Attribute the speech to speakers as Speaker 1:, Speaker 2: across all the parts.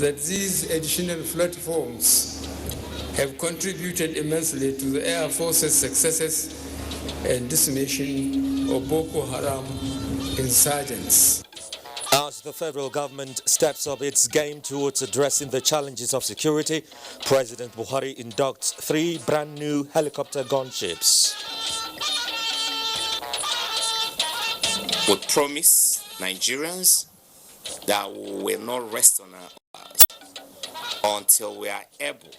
Speaker 1: that these additional platforms have contributed immensely to the Air Force's successes and decimation of Boko Haram insurgents.
Speaker 2: As the federal government steps up its game towards addressing the challenges of security, President Buhari inducts 3 brand new helicopter gunships.
Speaker 3: We promise Nigerians that we will not rest on our oars until we are able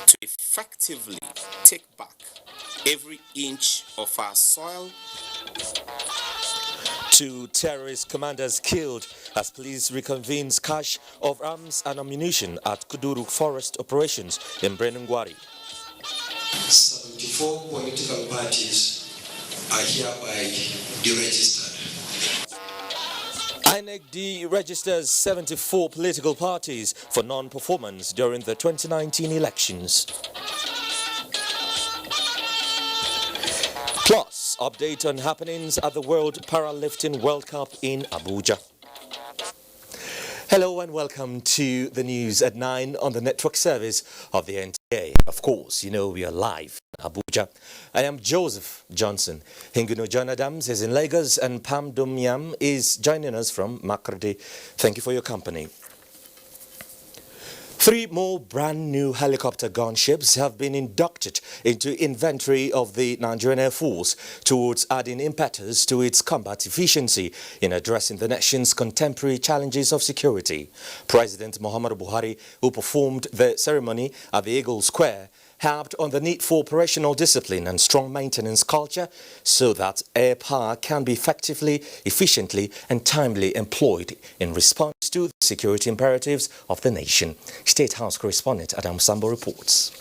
Speaker 3: to effectively take back every inch of our soil.
Speaker 2: 2 terrorist commanders killed as police reconvenes cache of arms and ammunition at Kuduru forest operations in Brenungwari.
Speaker 4: 74 political parties are hereby deregistered.
Speaker 2: INEC deregisters 74 political parties for non-performance during the 2019 elections. Plus, update on happenings at the World Powerlifting World Cup in Abuja. Hello and welcome to the news at 9 on the network service of the NTA. Of course, you know we are live in Abuja. I am Joseph Johnson. Hinguno John Adams is in Lagos and Pam Dumyam is joining us from Makurdi. Thank you for your company. 3 more brand new helicopter gunships have been inducted into inventory of the Nigerian Air Force towards adding impetus to its combat efficiency in addressing the nation's contemporary challenges of security. President Muhammadu Buhari, who performed the ceremony at the Eagle Square, harped on the need for operational discipline and strong maintenance culture so that air power can be effectively, efficiently and timely employed in response to the security imperatives of the nation. State House correspondent Adam Sambo reports.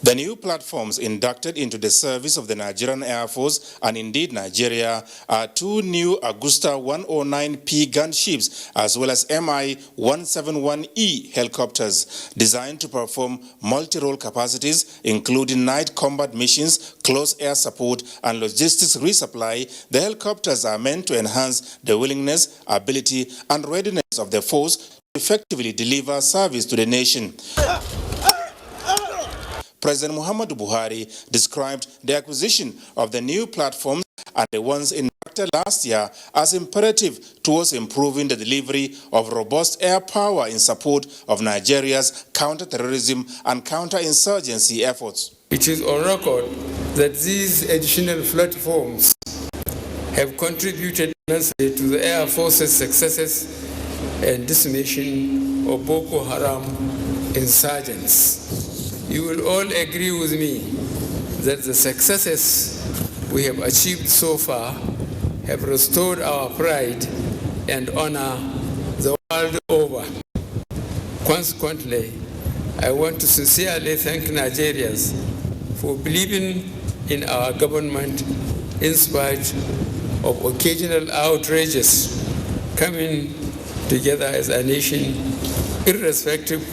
Speaker 5: The new platforms inducted into the service of the Nigerian Air Force and indeed Nigeria are 2 new Augusta 109P gunships as well as Mi-171E helicopters designed to perform multi-role capacities including night combat missions, close air support and logistics resupply. The helicopters are meant to enhance the willingness, ability and readiness of the force to effectively deliver service to the nation. President Muhammadu Buhari described the acquisition of the new platforms and the ones inducted last year as imperative towards improving the delivery of robust air power in support of Nigeria's counter-terrorism and counter-insurgency efforts.
Speaker 1: It is on record that these additional platforms have contributed immensely to the Air Force's successes and decimation of Boko Haram insurgents. You will all agree with me that the successes we have achieved so far have restored our pride and honor the world over. Consequently, I want to sincerely thank Nigerians for believing in our government in spite of occasional outrages coming together as a nation, irrespective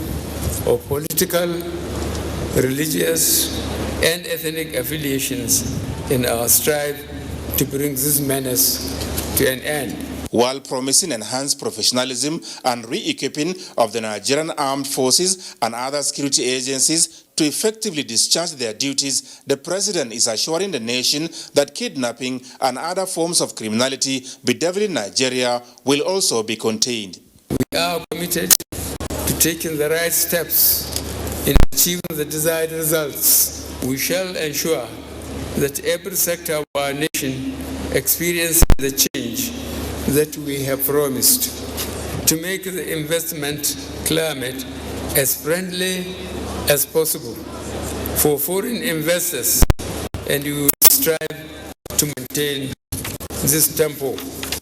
Speaker 1: of political, religious and ethnic affiliations in our strive to bring this menace to an end.
Speaker 5: While promising enhanced professionalism and re-equipping of the Nigerian Armed Forces and other security agencies to effectively discharge their duties, the President is assuring the nation that kidnapping and other forms of criminality bedeviling Nigeria will also be contained.
Speaker 1: We are committed to taking the right steps in achieving the desired results. We shall ensure that every sector of our nation experiences the change that we have promised to make the investment climate as friendly as possible for foreign investors, and we will strive to maintain this tempo.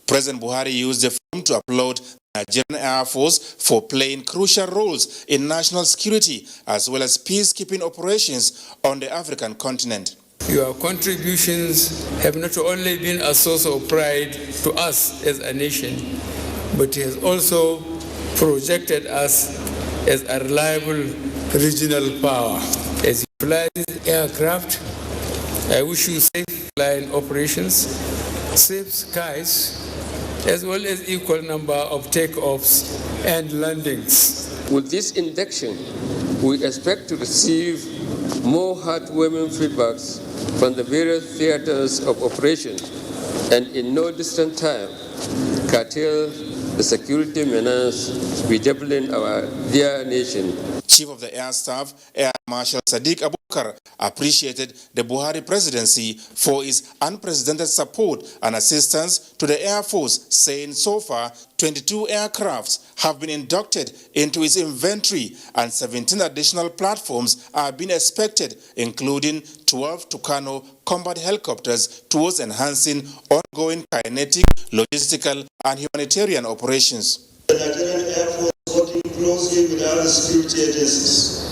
Speaker 5: President Buhari used the forum to applaud the Nigerian Air Force for playing crucial roles in national security as well as peacekeeping operations on the African continent.
Speaker 1: Your contributions have not only been a source of pride to us as a nation, but has also projected us as a reliable regional power. As you fly this aircraft, I wish you safe flying operations, safe skies, as well as equal number of takeoffs and landings.
Speaker 6: With this induction, we expect to receive more heartwarming feedbacks from the various theaters of operation and in no distant time curtail the security menace bedeviling our dear nation.
Speaker 5: Chief of the Air Staff, Air Marshal Sadiq Abubakar, appreciated the Buhari presidency for its unprecedented support and assistance to the Air Force, saying so far 22 aircrafts have been inducted into its inventory and 17 additional platforms are being expected, including 12 Tucano combat helicopters, towards enhancing ongoing kinetic, logistical and humanitarian operations.
Speaker 7: The Nigerian Air Force, working closely with other security agencies,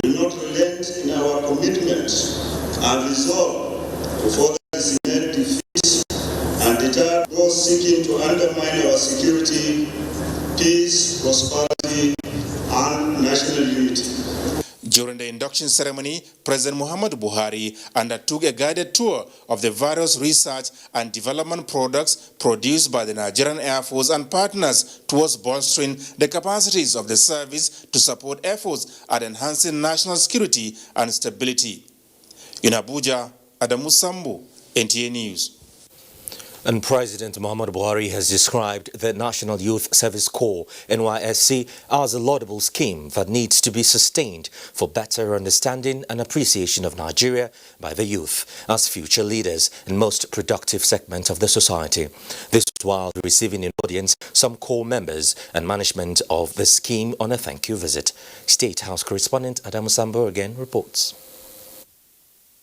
Speaker 7: will not relent in our commitment and resolve to further disseminate defeat and deter those seeking to undermine our security, peace, prosperity, and national unity.
Speaker 5: During the induction ceremony, President Muhammadu Buhari undertook a guided tour of the various research and development products produced by the Nigerian Air Force and partners towards bolstering the capacities of the service to support efforts at enhancing national security and stability. In Abuja, Adamu Sambu, NTA News.
Speaker 2: And President Muhammadu Buhari has described the National Youth Service Corps, NYSC, as a laudable scheme that needs to be sustained for better understanding and appreciation of Nigeria by the youth as future leaders and most productive segment of the society. This while receiving in audience some corps members and management of the scheme on a thank you visit. State House correspondent Adamu Sambo again reports.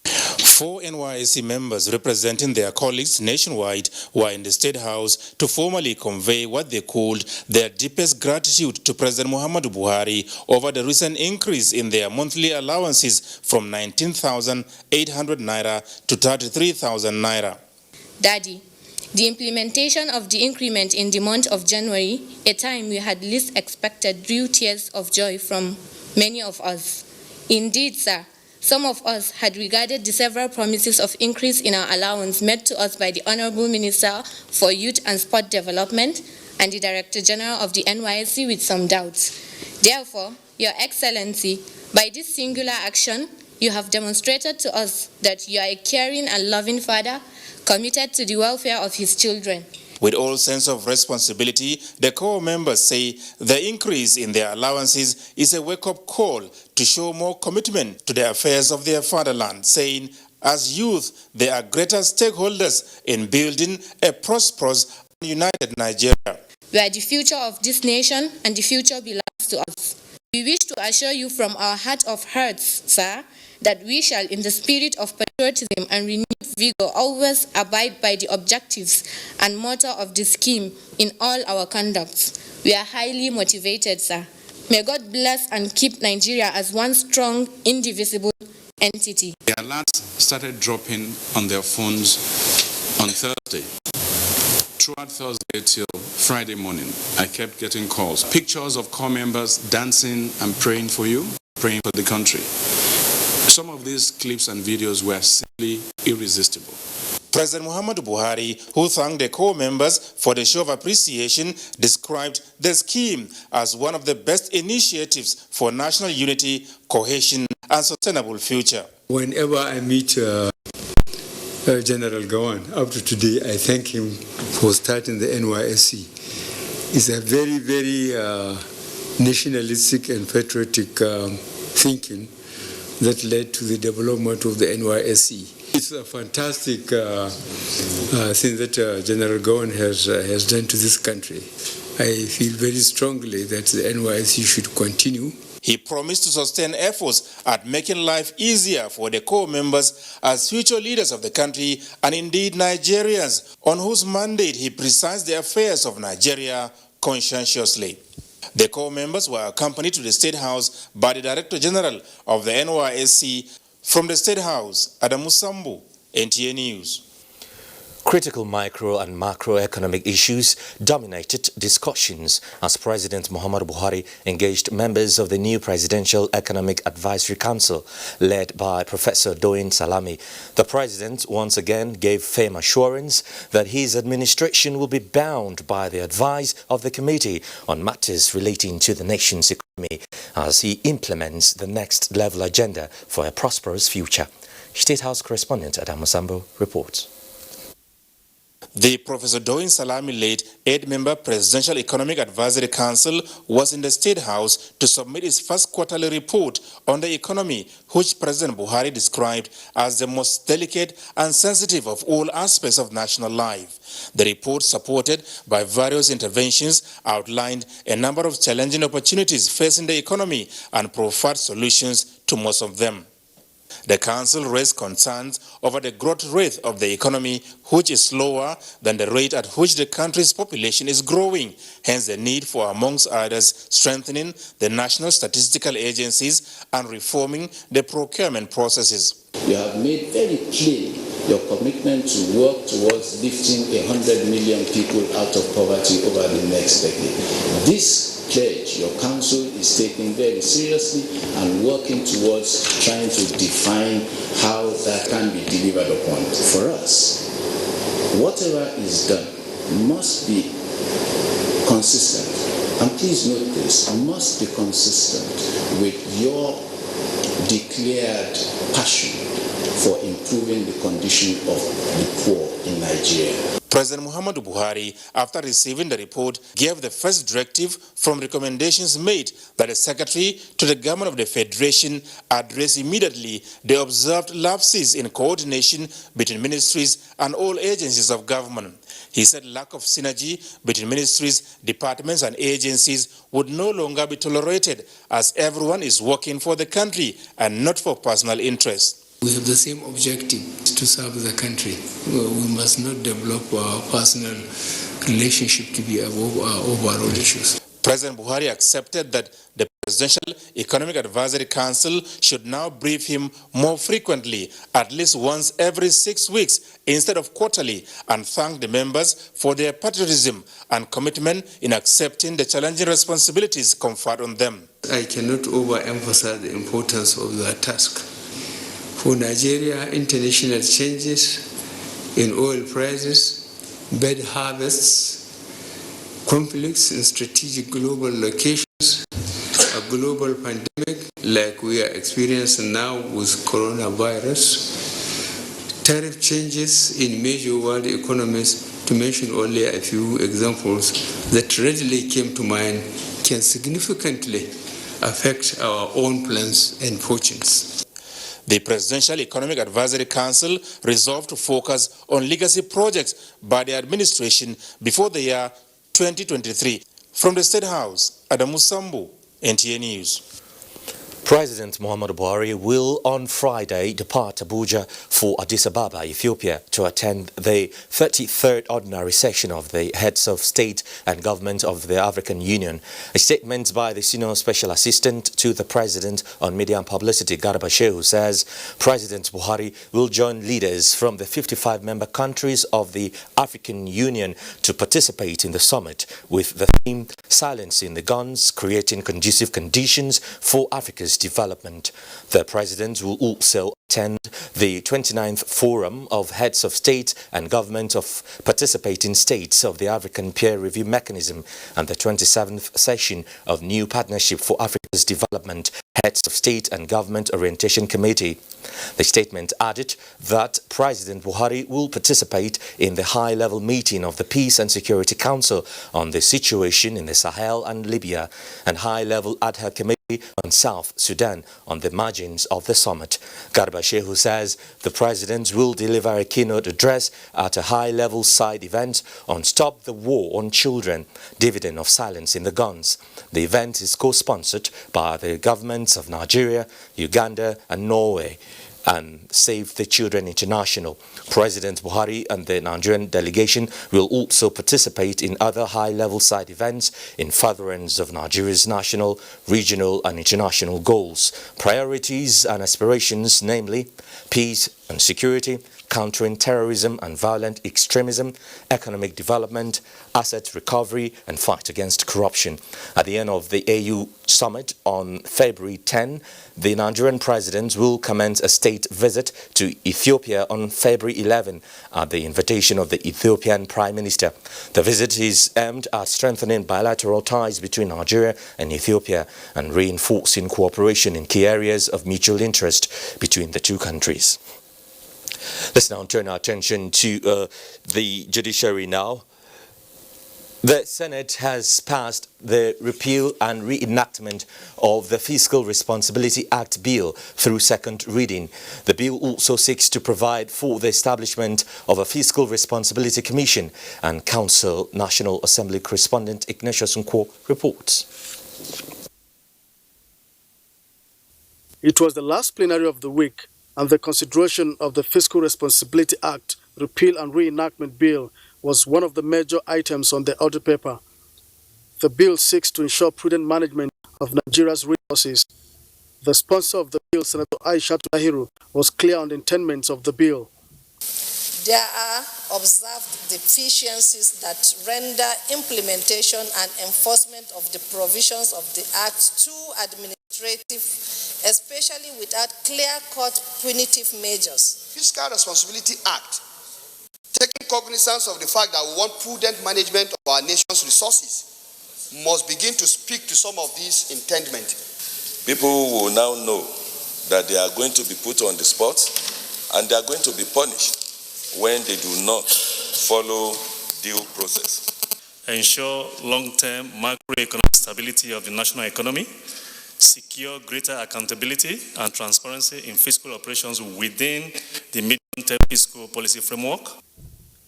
Speaker 5: 4 NYSC members representing their colleagues nationwide were in the State House to formally convey what they called their deepest gratitude to President Muhammadu Buhari over the recent increase in their monthly allowances from 19,800 naira to 33,000 naira.
Speaker 8: Daddy, the implementation of the increment in the month of January, a time we had least expected, drew tears of joy from many of us. Indeed, sir, some of us had regarded the several promises of increase in our allowance made to us by the Honorable Minister for Youth and Sport Development and the Director General of the NYSC with some doubts. Therefore, Your Excellency, by this singular action, you have demonstrated to us that you are a caring and loving father committed to the welfare of his children.
Speaker 5: With all sense of responsibility, the corps members say the increase in their allowances is a wake-up call to show more commitment to the affairs of their fatherland, saying, as youth, they are greater stakeholders in building a prosperous and united Nigeria.
Speaker 8: We are the future of this nation, and the future belongs to us. We wish to assure you from our heart of hearts, sir, that we shall, in the spirit of patriotism and renewed vigor, always abide by the objectives and motto of the scheme in all our conducts. We are highly motivated, sir. May God bless and keep Nigeria as one strong, indivisible entity.
Speaker 9: The alerts started dropping on their phones on Thursday. Throughout Thursday till Friday morning, I kept getting calls. Pictures of corps members dancing and praying for you, praying for the country. Some of these clips and videos were simply irresistible.
Speaker 5: President Muhammadu Buhari, who thanked the corps members for the show of appreciation, described the scheme as one of the best initiatives for national unity, cohesion, and sustainable future.
Speaker 1: Whenever I meet General Gawan, up to today, I thank him for starting the NYSC. It's a very, very nationalistic and patriotic thinking that led to the development of the NYSC. It's a fantastic thing that General Gawan has done to this country. I feel very strongly that the NYSC should continue.
Speaker 5: He promised to sustain efforts at making life easier for the corps members as future leaders of the country and indeed Nigerians, on whose mandate he presides the affairs of Nigeria conscientiously. The corps members were accompanied to the State House by the Director General of the NYSC. From the State House, Adamu Sambu, NTA News.
Speaker 2: Critical micro and macroeconomic issues dominated discussions as President Muhammadu Buhari engaged members of the new Presidential Economic Advisory Council led by Professor Doyin Salami. The President once again gave firm assurance that his administration will be bound by the advice of the committee on matters relating to the nation's economy as he implements the next level agenda for a prosperous future. State House correspondent Adam Musambo reports.
Speaker 5: The Professor Doyin Salami-led 8-member Presidential Economic Advisory Council was in the State House to submit its first quarterly report on the economy, which President Buhari described as the most delicate and sensitive of all aspects of national life. The report, supported by various interventions, outlined a number of challenging opportunities facing the economy and provided solutions to most of them. The Council raised concerns over the growth rate of the economy, which is slower than the rate at which the country's population is growing, hence the need for, amongst others, strengthening the national statistical agencies and reforming the procurement processes.
Speaker 10: You have made very clear your commitment to work towards lifting 100 million people out of poverty over the next decade. This pledge your council is taking very seriously and working towards trying to define how that can be delivered upon. For us, whatever is done must be consistent. And please note this, must be consistent with your declared passion for improving the condition of the poor in Nigeria.
Speaker 5: President Muhammadu Buhari, after receiving the report, gave the first directive from recommendations made that the Secretary to the Government of the Federation address immediately the observed lapses in coordination between ministries and all agencies of government. He said lack of synergy between ministries, departments and agencies would no longer be tolerated as everyone is working for the country and not for personal interest.
Speaker 1: We have the same objective to serve the country. We must not develop our personal relationship to be above our overall issues.
Speaker 5: President Buhari accepted that the Presidential Economic Advisory Council should now brief him more frequently, at least once every 6 weeks instead of quarterly, and thanked the members for their patriotism and commitment in accepting the challenging responsibilities conferred on them.
Speaker 1: I cannot overemphasize the importance of that task. For Nigeria, international changes in oil prices, bad harvests, conflicts in strategic global locations, a global pandemic like we are experiencing now with coronavirus, tariff changes in major world economies, to mention only a few examples that readily came to mind, can significantly affect our own plans and fortunes.
Speaker 5: The Presidential Economic Advisory Council resolved to focus on legacy projects by the administration before the year 2023. From the State House, Adam Musambo, NTA News.
Speaker 2: President Muhammadu Buhari will on Friday depart Abuja for Addis Ababa, Ethiopia, to attend the 33rd ordinary session of the heads of state and government of the African Union. A statement by the senior special assistant to the president on media and publicity, Garba Shehu, says President Buhari will join leaders from the 55-member countries of the African Union to participate in the summit with the theme Silencing the Guns, Creating Conducive Conditions for Africa's Development. The president will also attend the 29th Forum of Heads of State and Government of Participating States of the African Peer Review Mechanism and the 27th session of New Partnership for Africa's Development Heads of State and Government Orientation Committee. The statement added that President Buhari will participate in the high-level meeting of the Peace and Security Council on the situation in the Sahel and Libya and high-level ad hoc committee on South Sudan on the margins of the summit. Garba Shehu says the president will deliver a keynote address at a high-level side event on Stop the War on Children, Dividend of Silence in the Guns. The event is co-sponsored by the governments of Nigeria, Uganda and Norway and Save the Children International. President Buhari and the Nigerian delegation will also participate in other high-level side events in furtherance of Nigeria's national, regional and international goals, priorities and aspirations, namely peace and security, countering terrorism and violent extremism, economic development, asset recovery and fight against corruption. At the end of the AU summit on February 10, the Nigerian president will commence a state visit to Ethiopia on February 11 at the invitation of the Ethiopian Prime Minister. The visit is aimed at strengthening bilateral ties between Nigeria and Ethiopia and reinforcing cooperation in key areas of mutual interest between the two countries. Let's now turn our attention to the judiciary now. The Senate has passed the repeal and reenactment of the Fiscal Responsibility Act bill through second reading. The bill also seeks to provide for the establishment of a Fiscal Responsibility Commission and Council. National Assembly correspondent Ignatius Nkwo reports.
Speaker 11: It was the last plenary of the week, and the consideration of the Fiscal Responsibility Act repeal and reenactment bill was one of the major items on the order paper. The bill seeks to ensure prudent management of Nigeria's resources. The sponsor of the bill, Senator Aisha Tahiru, was clear on the intendments of the bill.
Speaker 12: There are observed deficiencies that render implementation and enforcement of the provisions of the Act too administrative, especially without clear-cut punitive measures.
Speaker 13: Fiscal Responsibility Act, taking cognizance of the fact that we want prudent management of our nation's resources, must begin to speak to some of these intendments.
Speaker 14: People will now know that they are going to be put on the spot and they are going to be punished when they do not follow due process.
Speaker 15: Ensure long-term macroeconomic stability of the national economy, secure greater accountability and transparency in fiscal operations within the medium-term fiscal policy framework.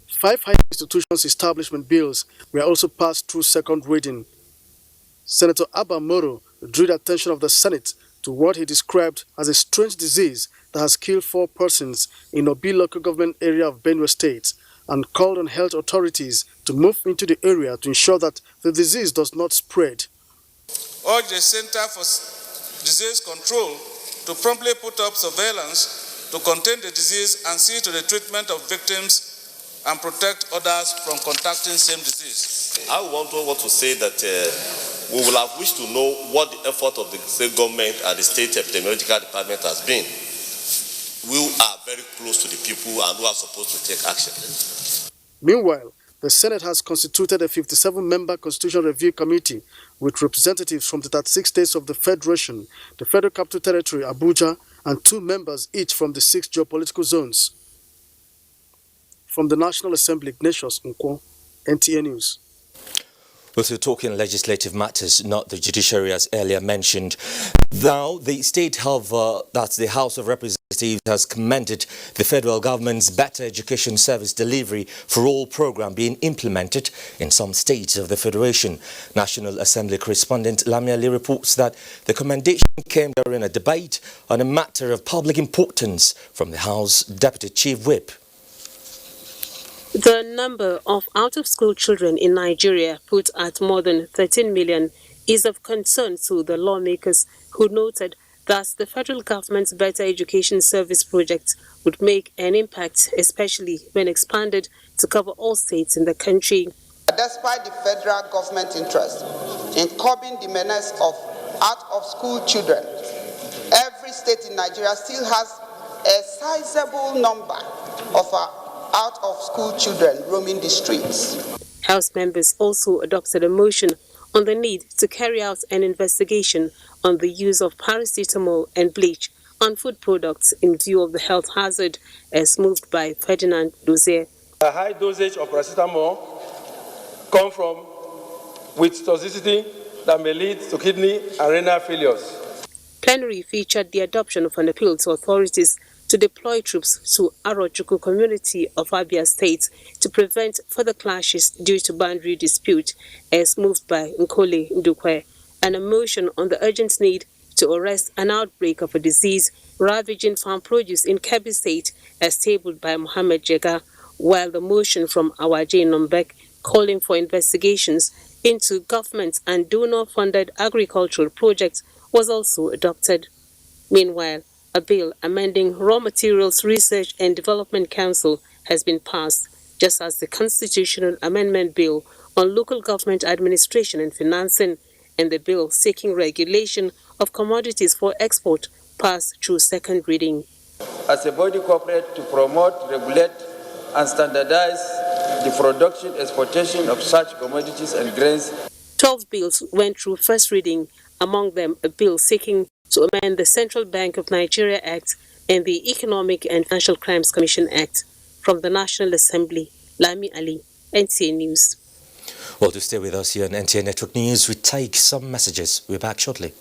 Speaker 11: 5 higher institutions establishment bills were also passed through second reading. Senator Abba Moro drew the attention of the Senate to what he described as a strange disease that has killed 4 persons in Obi local government area of Benue State and called on health authorities to move into the area to ensure that the disease does not spread.
Speaker 16: Urge the Center for Disease Control to promptly put up surveillance to contain the disease and see to the treatment of victims and protect others from contacting same disease.
Speaker 17: I want to say that we will have wished to know what the effort of the state government and the state epidemiological department has been. We are very close to the people and who are supposed to take action.
Speaker 11: Meanwhile, the Senate has constituted a 57-member Constitutional Review Committee with representatives from the 36 states of the Federation, the Federal Capital Territory, Abuja, and 2 members each from the 6 geopolitical zones. From the National Assembly, Ignatius Nkwo, NTA News.
Speaker 2: We're still talking legislative matters, not the judiciary, as earlier mentioned. Now, the state of, that's the House of Representatives, has commended the federal government's Better Education Service Delivery for All program being implemented in some states of the Federation. National Assembly correspondent Lamia Lee reports that the commendation came during a debate on a matter of public importance from the House Deputy Chief Whip.
Speaker 18: The number of out-of-school children in Nigeria, put at more than 13 million, is of concern to the lawmakers, who noted that the federal government's Better Education Service project would make an impact, especially when expanded to cover all states in the country.
Speaker 19: Despite the federal government interest in curbing the menace of out-of-school children, every state in Nigeria still has a sizable number of out-of-school children roaming the streets.
Speaker 18: House members also adopted a motion on the need to carry out an investigation on the use of paracetamol and bleach on food products in view of the health hazard, as moved by Ferdinand Dozier.
Speaker 20: A high dosage of paracetamol come from with toxicity that may lead to kidney and renal failures.
Speaker 18: Plenary featured the adoption of an appeal to authorities to deploy troops to Arochukwu community of Abia State to prevent further clashes due to boundary dispute, as moved by Nkole Ndukwe, and a motion on the urgent need to arrest an outbreak of a disease ravaging farm produce in Kebbi State, as tabled by Mohammed Jega, while the motion from Awaje Nombek calling for investigations into government and donor-funded agricultural projects was also adopted. Meanwhile, A bill amending Raw Materials Research and Development Council has been passed, just as the Constitutional Amendment Bill on Local Government Administration and Financing and the bill seeking regulation of commodities for export passed through second reading.
Speaker 20: As a body corporate to promote, regulate, and standardize the production, exportation of such commodities and grains.
Speaker 18: 12 bills went through first reading, among them a bill seeking to amend the Central Bank of Nigeria Act and the Economic and Financial Crimes Commission Act. From the National Assembly, Lami Ali, NTA News.
Speaker 2: Well, to stay with us here on NTA Network News, we take some messages. We're back shortly.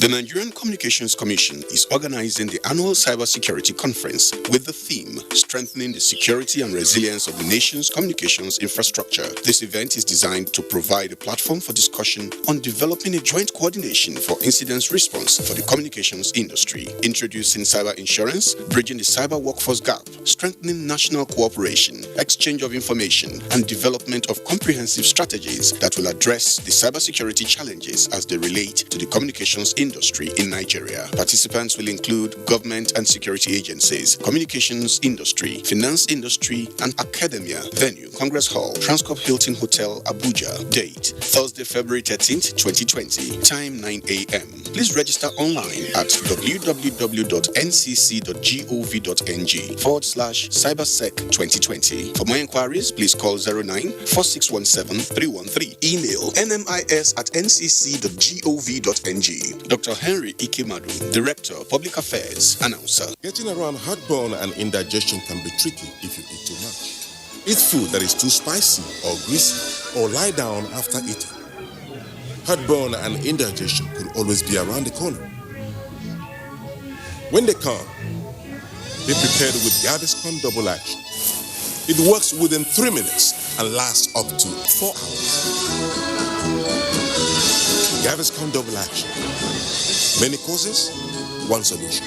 Speaker 21: The Nigerian Communications Commission is organizing the annual Cybersecurity Conference with the theme, Strengthening the Security and Resilience of the Nation's Communications Infrastructure. This event is designed to provide a platform for discussion on developing a joint coordination for incident response for the communications industry, introducing cyber insurance, bridging the cyber workforce gap, strengthening national cooperation, exchange of information, and development of comprehensive strategies that will address the cybersecurity challenges as they relate to the communications industry in Nigeria. Participants will include government and security agencies, communications industry, finance industry, and academia. Venue, Congress Hall, Transcorp Hilton Hotel, Abuja. Date, Thursday, February 13th, 2020. Time, 9 a.m. Please register online at www.ncc.gov.ng/cybersec2020. For more inquiries, please call 09-4617-313. Email nmis@ncc.gov.ng. Dr. Henry Ikemadu, Director, Public Affairs, Announcer.
Speaker 22: Getting around heartburn and indigestion can be tricky if you eat too much. Eat food that is too spicy or greasy, or lie down after eating. Heartburn and indigestion could always be around the corner. When they come, be prepared with Gaviscon Double Action. It works within 3 minutes and lasts up to 4 hours. Gaviscon Double Action. Many causes, one solution.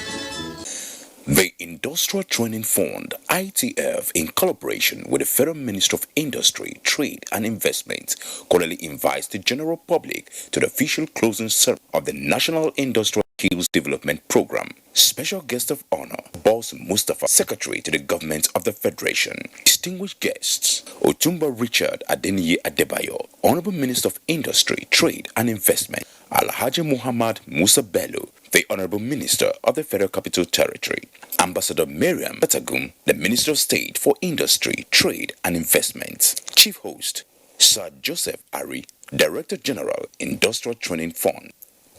Speaker 23: The Industrial Training Fund, ITF, in collaboration with the Federal Ministry of Industry, Trade and Investment, cordially invites the general public to the official closing ceremony of the National Industrial Skills Development Program. Special guest of honor, Boss Mustafa, Secretary to the Government of the Federation. Distinguished guests, Otumba Richard Adeniyi Adebayo, Honorable Minister of Industry, Trade and Investment. Alhaji Muhammad Musa Bello, the Honorable Minister of the Federal Capital Territory. Ambassador Miriam Batagum, the Minister of State for Industry, Trade and Investment. Chief Host, Sir Joseph Ari, Director General, Industrial Training Fund.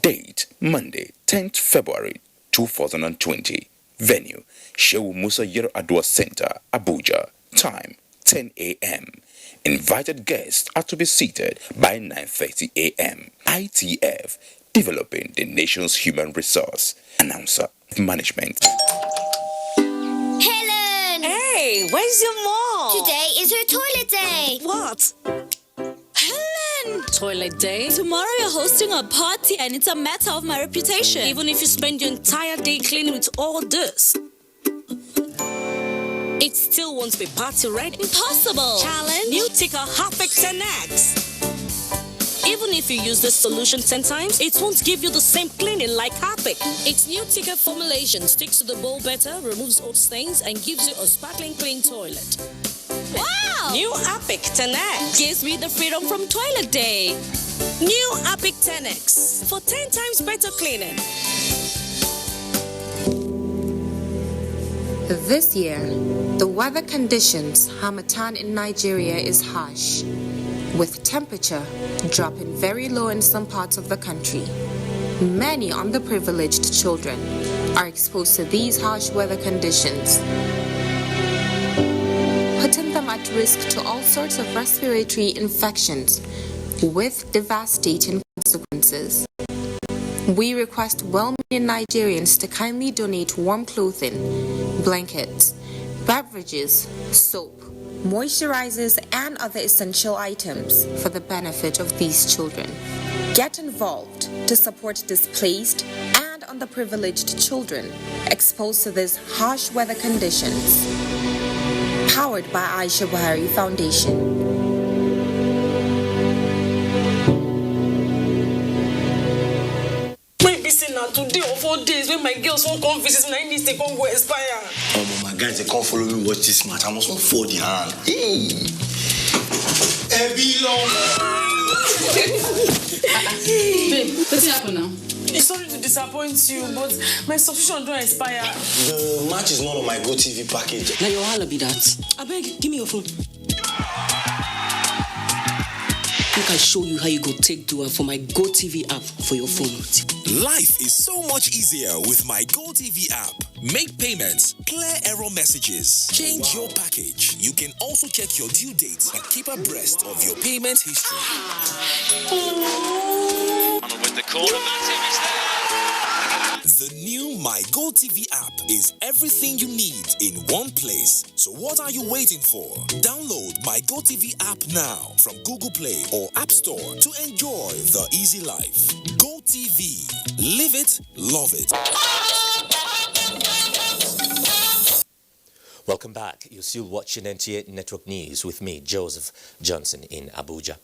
Speaker 23: Date, Monday, 10th February 2020. Venue, Shehu Musa Yero Adwa Center, Abuja. Time, 10 a.m. Invited guests are to be seated by 9:30 a.m. ITF, developing the nation's human resource. Announcer, Management.
Speaker 24: Helen!
Speaker 25: Hey, where's your mom?
Speaker 24: Today is her toilet day.
Speaker 25: What?
Speaker 24: Helen!
Speaker 25: Toilet day? Tomorrow you're hosting a party and it's a matter of my reputation. Even if you spend your entire day cleaning with all this, it still won't be party ready. Impossible. Challenge. New Ticker Harpic 10X. Even if you use this solution 10 times, it won't give you the same cleaning like Harpic. Its new Ticker formulation sticks to the bowl better, removes old stains, and gives you a sparkling clean toilet.
Speaker 24: Wow!
Speaker 25: New Harpic 10X gives me the freedom from toilet day. New Harpic 10X for 10 times better cleaning.
Speaker 26: This year, the weather conditions Harmattan in Nigeria is harsh, with temperature dropping very low in some parts of the country. Many underprivileged children are exposed to these harsh weather conditions, putting them at risk to all sorts of respiratory infections with devastating consequences. We request well-meaning Nigerians to kindly donate warm clothing, blankets, beverages, soap, moisturizers, and other essential items for the benefit of these children. Get involved to support displaced and underprivileged children exposed to these harsh weather conditions. Powered by Aisha Buhari Foundation.
Speaker 3: visit now today or 4 days when my girls won't come visit and I need to come go expire.
Speaker 4: Oh, my guys, they can't follow me watch this match. I must not fall the hand.
Speaker 3: Babe, what's happening now? Sorry to disappoint you, but my subscription don't expire.
Speaker 4: The match is not on my GoTV package.
Speaker 3: Now your holla be that. I beg, give me your phone. Make I show you how you go take do it for my GoTV app for your phone.
Speaker 6: Life is so much easier with my GoTV app. Make payments, clear error messages, change your package. You can also check your due dates and keep abreast of your payment history.
Speaker 7: With the corner,
Speaker 6: the new My GoTV app is everything you need in one place. So what are you waiting for? Download My GoTV app now from Google Play or App Store to enjoy the easy life. GoTV. Live it, love it.
Speaker 2: Welcome back. You're still watching NTA Network News with me, Joseph Johnson in Abuja.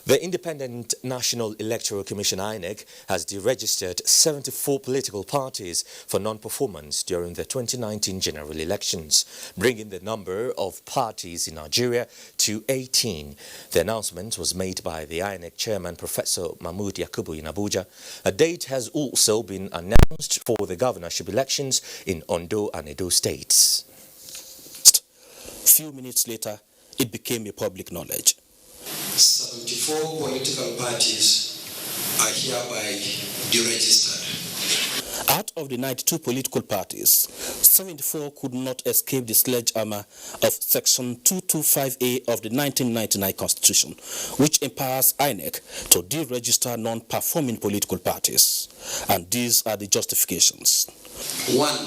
Speaker 2: The Independent National Electoral Commission (INEC) has deregistered 74 political parties for non-performance during the 2019 general elections, bringing the number of parties in Nigeria to 18. The announcement was made by the INEC chairman, Professor Mahmood Yakubu, in Abuja. A date has also been announced for the governorship elections in Ondo and Edo states.
Speaker 8: Few minutes later, it became a public knowledge.
Speaker 9: 74 political parties are hereby deregistered.
Speaker 8: Out of the 92 political parties, 74 could not escape the sledgehammer of Section 225A of the 1999 Constitution, which empowers INEC to deregister non-performing political parties. And these are the justifications.
Speaker 9: 1.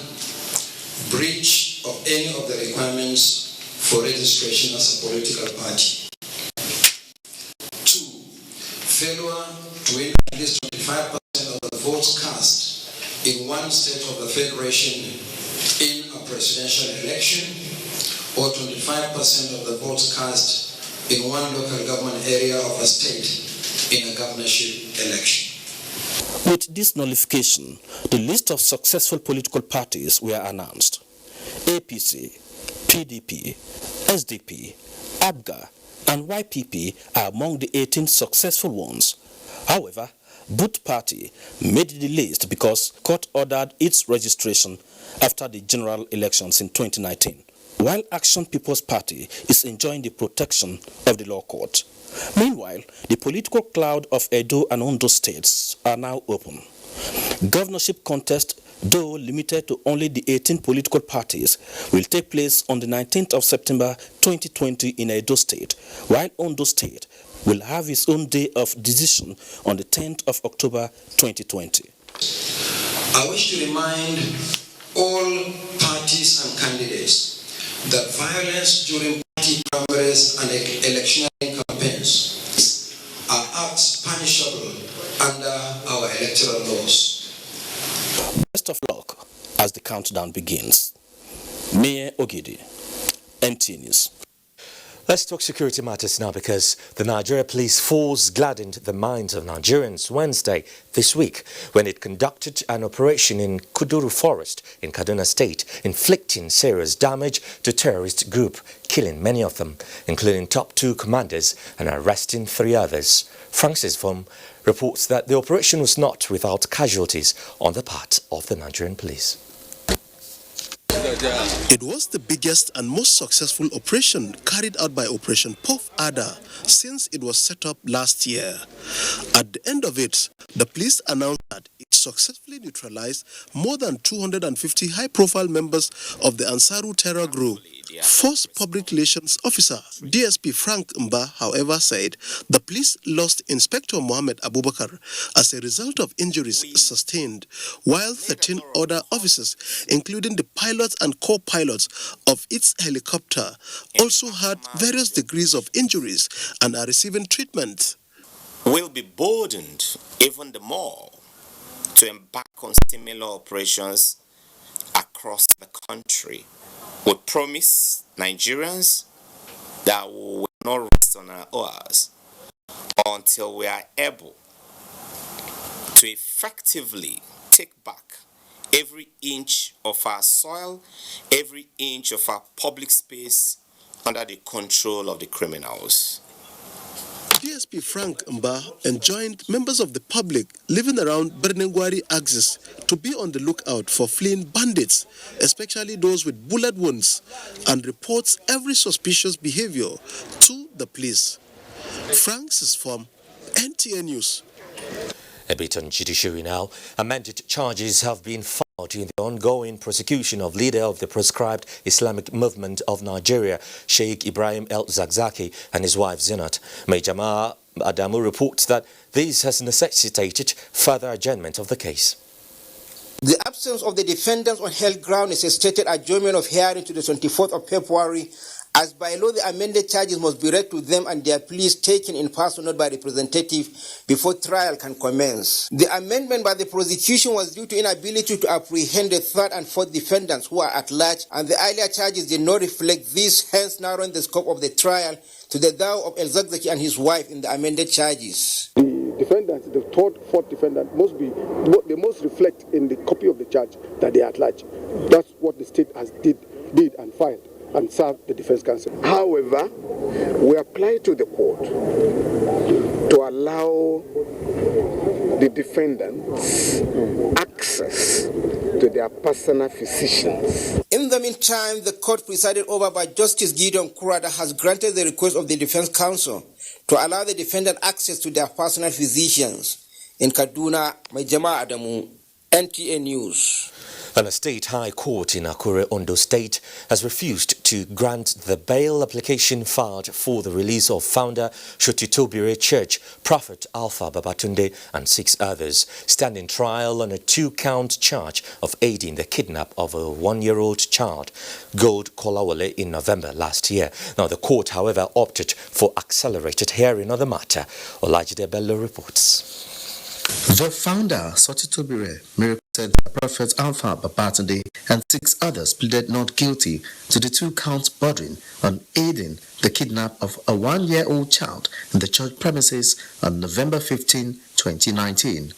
Speaker 9: Breach of any of the requirements for registration as a political party. 2. Failure to win at least 25% of the votes cast in one state of the Federation in a presidential election, or 25% of the votes cast in one local government area of a state in a governorship election.
Speaker 8: With this nullification, the list of successful political parties were announced. APC, PDP, SDP, ABGA, and YPP are among the 18 successful ones. However, Boot Party made the list because court ordered its registration after the general elections in 2019, while Action People's Party is enjoying the protection of the law court. Meanwhile, the political cloud of Edo and Ondo states are now open. Governorship contest, though limited to only the 18 political parties, will take place on the 19th of September 2020 in Edo State, while Ondo State will have its own day of decision on the 10th of October 2020.
Speaker 9: I wish to remind all parties and candidates that violence during party primaries and electioneering campaigns are acts punishable under our electoral laws.
Speaker 8: Best of luck as the countdown begins. Mayor Ogidi, NT News.
Speaker 2: Let's talk security matters now, because the Nigeria Police Force gladdened the minds of Nigerians Wednesday this week when it conducted an operation in Kuduru Forest in Kaduna State, inflicting serious damage to terrorist group, killing many of them, including top 2 commanders, and arresting 3 others. Francis Vom reports that the operation was not without casualties on the part of the Nigerian police.
Speaker 21: It was the biggest and most successful operation carried out by Operation Puff Adder since it was set up last year. At the end of it, the police announced that it successfully neutralized more than 250 high-profile members of the Ansaru terror group. Force Public Relations Officer DSP Frank Mba, however, said the police lost Inspector Mohammed Abubakar as a result of injuries sustained, while 13 other officers, including the pilots and co-pilots of its helicopter, also had various degrees of injuries and are receiving treatment.
Speaker 27: Will be burdened even the more to embark on similar operations across the country. We promise Nigerians that we will not rest on our oars until we are able to effectively take back every inch of our soil, every inch of our public space under the control of the criminals.
Speaker 1: DSP Frank Mba enjoined members of the public living around Bernengwari axis to be on the lookout for fleeing bandits, especially those with bullet wounds, and reports every suspicious behavior to the police. Frank is from NTN News.
Speaker 2: A bit on judiciary now. Amended charges have been filed in the ongoing prosecution of leader of the proscribed Islamic movement of Nigeria, Sheikh Ibrahim El-Zakzaki, and his wife Zinat. Major Adamu reports that this has necessitated further adjournment of the case.
Speaker 5: The absence of the defendants on held ground is a stated adjournment of hearing to the 24th of February. As by law, the amended charges must be read to them and their pleas taken in person, not by representative, before trial can commence. The amendment by the prosecution was due to inability to apprehend the third and fourth defendants who are at large, and the earlier charges did not reflect this, hence narrowing the scope of the trial to the dawah of El-Zakzaki and his wife in the amended charges.
Speaker 7: The defendants, the third, fourth defendant, they must reflect in the copy of the charge that they are at large. That's what the state has did and filed and served the defense counsel.
Speaker 10: However, we apply to the court to allow the defendants access to their personal physicians.
Speaker 5: In the meantime, the court presided over by Justice Gideon Kurada has granted the request of the defense counsel to allow the defendant access to their personal physicians. In Kaduna, Majama Adamu, NTA News.
Speaker 2: And a state high court in Akure, Ondo State, has refused to grant the bail application filed for the release of founder Shotitobire Church, Prophet Alpha Babatunde, and 6 others, standing trial on a 2-count charge of aiding the kidnap of a 1-year-old child, Gold Kolawole, in November last year. Now, the court, however, opted for accelerated hearing on the matter. Olajide Bello reports.
Speaker 12: The founder, Shotitobire, said Prophet Alpha Babatunde and 6 others pleaded not guilty to the 2 counts bordering on aiding the kidnap of a 1-year-old child in the church premises on November 15, 2019.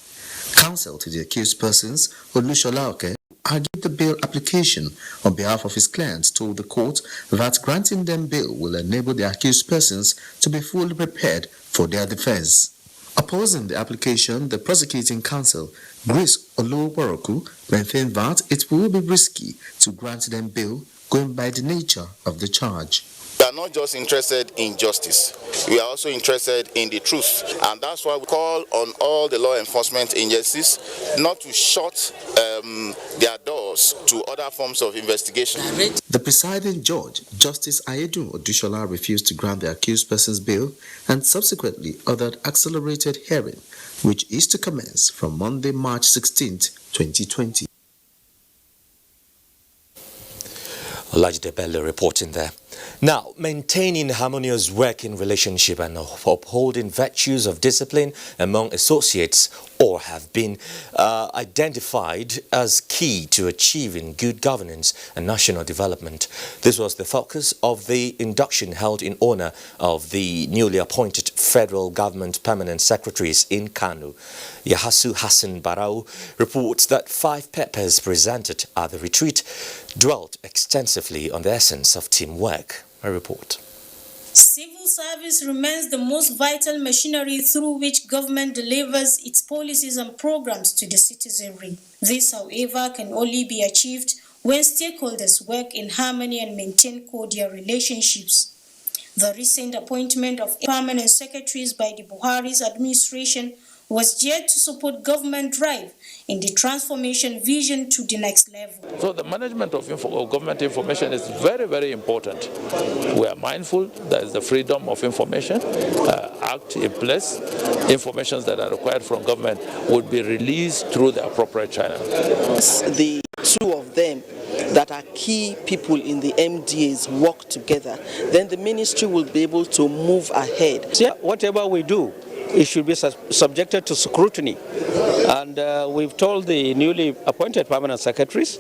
Speaker 12: Counsel to the accused persons, Olushola Oke, argued the bail application on behalf of his clients told the court that granting them bail will enable the accused persons to be fully prepared for their defense. Opposing the application, the prosecuting counsel, Grace Oloworoku, maintained that it will be risky to grant them bail going by the nature of the charge.
Speaker 10: We are not just interested in justice, we are also interested in the truth, and that's why we call on all the law enforcement agencies not to shut their doors to other forms of investigation.
Speaker 12: The presiding judge, Justice Ayedu Odushola, refused to grant the accused person's bail and subsequently ordered accelerated hearing, which is to commence from Monday, March 16, 2020.
Speaker 2: Olajide Bello reporting there. Now, maintaining harmonious working relationship and upholding virtues of discipline among associates or have been identified as key to achieving good governance and national development. This was the focus of the induction held in honor of the newly appointed federal government permanent secretaries in Kano. Yahasu Hassan Barau reports that 5 papers presented at the retreat dwelt extensively on the essence of teamwork. A report.
Speaker 13: Civil service remains the most vital machinery through which government delivers its policies and programs to the citizenry. This, however, can only be achieved when stakeholders work in harmony and maintain cordial relationships. The recent appointment of permanent secretaries by the Buhari's administration was geared to support government drive in the transformation vision to the next level.
Speaker 14: So the management of government information is very, very important. We are mindful there is the freedom of information act in place. Information that are required from government would be released through the appropriate channel.
Speaker 28: The 2 of them that are key people in the MDAs work together, then the ministry will be able to move ahead.
Speaker 29: Whatever we do, it should be subjected to scrutiny. And we've told the newly appointed permanent secretaries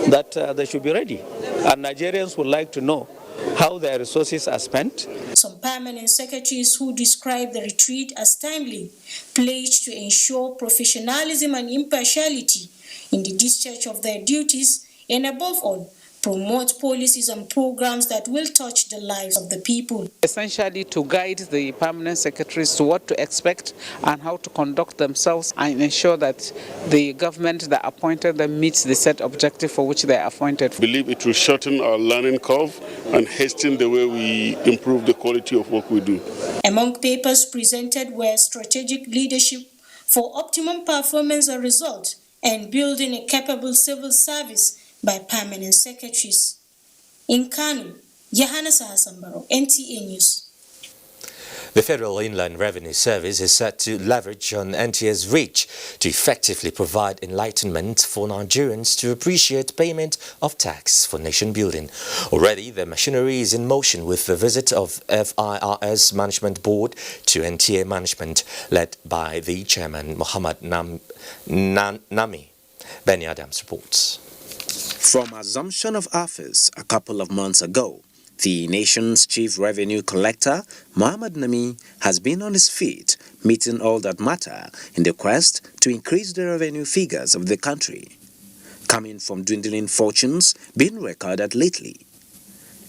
Speaker 29: that they should be ready. And Nigerians would like to know how their resources are spent.
Speaker 13: Some permanent secretaries who described the retreat as timely pledged to ensure professionalism and impartiality in the discharge of their duties and, above all, promote policies and programs that will touch the lives of the people.
Speaker 11: Essentially to guide the permanent secretaries to what to expect and how to conduct themselves and ensure that the government that appointed them meets the set objective for which they are appointed.
Speaker 15: I believe it will shorten our learning curve and hasten the way we improve the quality of work we do.
Speaker 13: Among papers presented were strategic leadership for optimum performance and result and building a capable civil service by permanent secretaries. In Kano, Yahana Sahasambaro, NTA News.
Speaker 2: The Federal Inland Revenue Service is set to leverage on NTA's reach to effectively provide enlightenment for Nigerians to appreciate payment of tax for nation building. Already, the machinery is in motion with the visit of FIRS Management Board to NTA management, led by the chairman, Muhammad Nami. Benny Adams reports.
Speaker 16: From assumption of office a couple of months ago, the nation's chief revenue collector, Muhammad Nami, has been on his feet, meeting all that matter in the quest to increase the revenue figures of the country, coming from dwindling fortunes being recorded lately.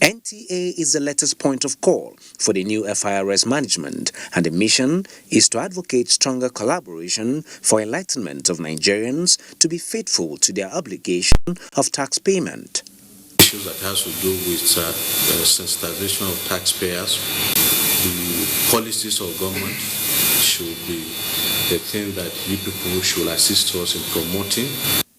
Speaker 16: NTA is the latest point of call for the new FIRS management, and the mission is to advocate stronger collaboration for enlightenment of Nigerians to be faithful to their obligation of tax payment.
Speaker 17: Issues that has to do with sensitization of taxpayers, the policies of government should be the thing that you people should assist us in promoting.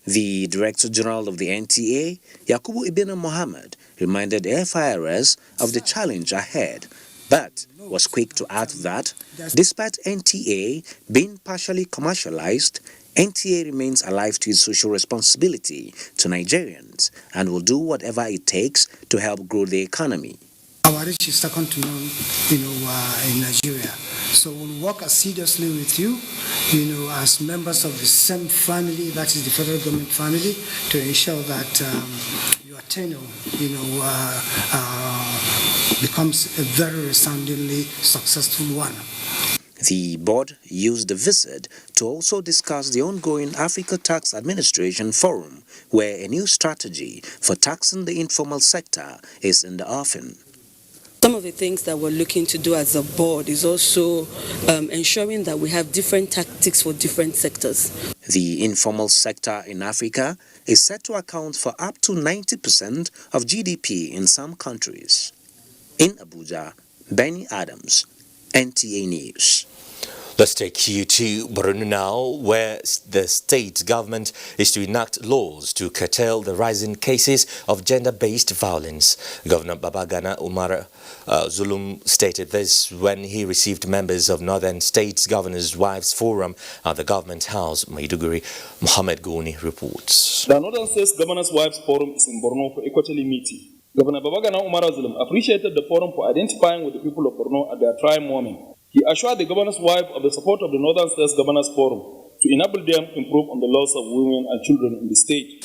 Speaker 16: The Director General of the NTA, Yakubu Ibn Mohammed, reminded FIRS of the challenge ahead, but was quick to add that, despite NTA being partially commercialized, NTA remains alive to its social responsibility to Nigerians and will do whatever it takes to help grow the economy.
Speaker 18: Our reach is second to none, in Nigeria. So we'll work assiduously with you, as members of the same family, that is the federal government family, to ensure that your tenure, becomes a very resoundingly successful one.
Speaker 16: The board used the visit to also discuss the ongoing Africa Tax Administration Forum, where a new strategy for taxing the informal sector is in the offing.
Speaker 19: Some of the things that we're looking to do as a board is also ensuring that we have different tactics for different sectors.
Speaker 16: The informal sector in Africa is set to account for up to 90% of GDP in some countries. In Abuja, Benny Adams, NTA News.
Speaker 2: Let's take you to Borno now, where the state government is to enact laws to curtail the rising cases of gender-based violence. Governor Babagana Umar Zulum stated this when he received members of Northern States Governors' Wives Forum at the Government House, Maiduguri. Mohammed Goni reports.
Speaker 20: The Northern States Governors' Wives Forum is in Borno for a quarterly meeting. Governor Babagana Umar Zulum appreciated the forum for identifying with the people of Borno at their trying moment. He assured the governor's wife of the support of the Northern States Governors Forum to enable them to improve on the loss of women and children in the state.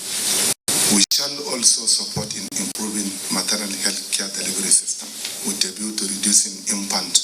Speaker 22: We shall also support in improving maternal health care delivery system with a view to reducing infant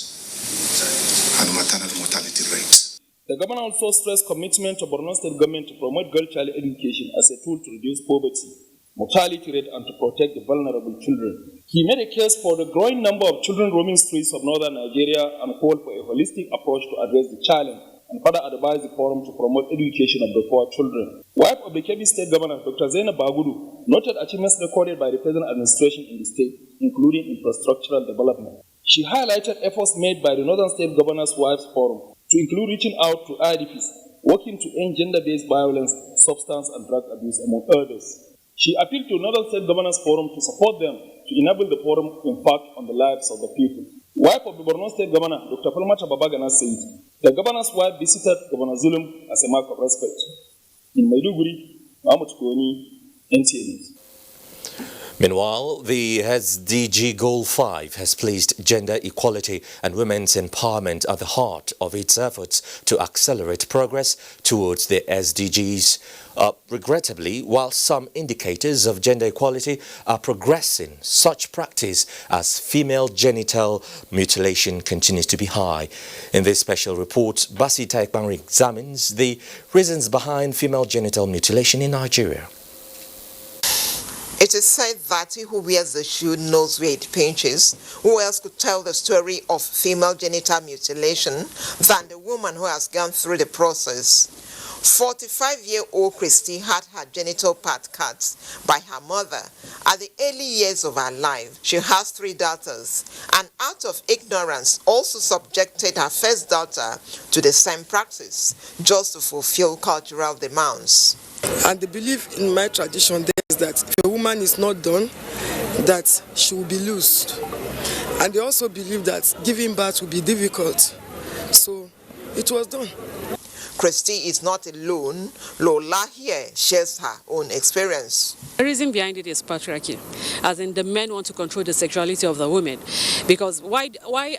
Speaker 22: and maternal mortality rates.
Speaker 20: The governor also stressed commitment of Borno State government to promote girl-child education as a tool to reduce poverty, mortality rate, and to protect the vulnerable children. He made a case for the growing number of children roaming streets of northern Nigeria and called for a holistic approach to address the challenge, and further advised the forum to promote education of the poor children. Wife of the Kebbi State Governor, Dr. Zainab Bagudu, noted achievements recorded by the present administration in the state, including infrastructural development. She highlighted efforts made by the Northern State Governors' Wives Forum to include reaching out to IDPs, working to end gender-based violence, substance and drug abuse, among others. She appealed to Northern State Governors Forum to support them to enable the forum to impact on the lives of the people. Wife of the Borno State Governor, Dr. Falmata Babagana, said the governor's wife visited Governor Zulum as a mark of respect. In Maiduguri, Mahmoud Koni, NTA News.
Speaker 2: Meanwhile, the SDG Goal 5 has placed gender equality and women's empowerment at the heart of its efforts to accelerate progress towards the SDGs. Regrettably, while some indicators of gender equality are progressing, such practice as female genital mutilation continues to be high. In this special report, Basi Taekbang examines the reasons behind female genital mutilation in Nigeria.
Speaker 3: It is said that he who wears the shoe knows where it pinches. Who else could tell the story of female genital mutilation than the woman who has gone through the process? 45-year-old Christy had her genital part cut by her mother at the early years of her life. She has 3 daughters and out of ignorance also subjected her first daughter to the same practice just to fulfill cultural demands.
Speaker 4: And the belief in my tradition there is that if a woman is not done, that she will be loosed. And they also believe that giving birth will be difficult. So it was done.
Speaker 3: Christy is not alone. Lola here shares her own experience.
Speaker 6: The reason behind it is patriarchy, as in the men want to control the sexuality of the women. Because why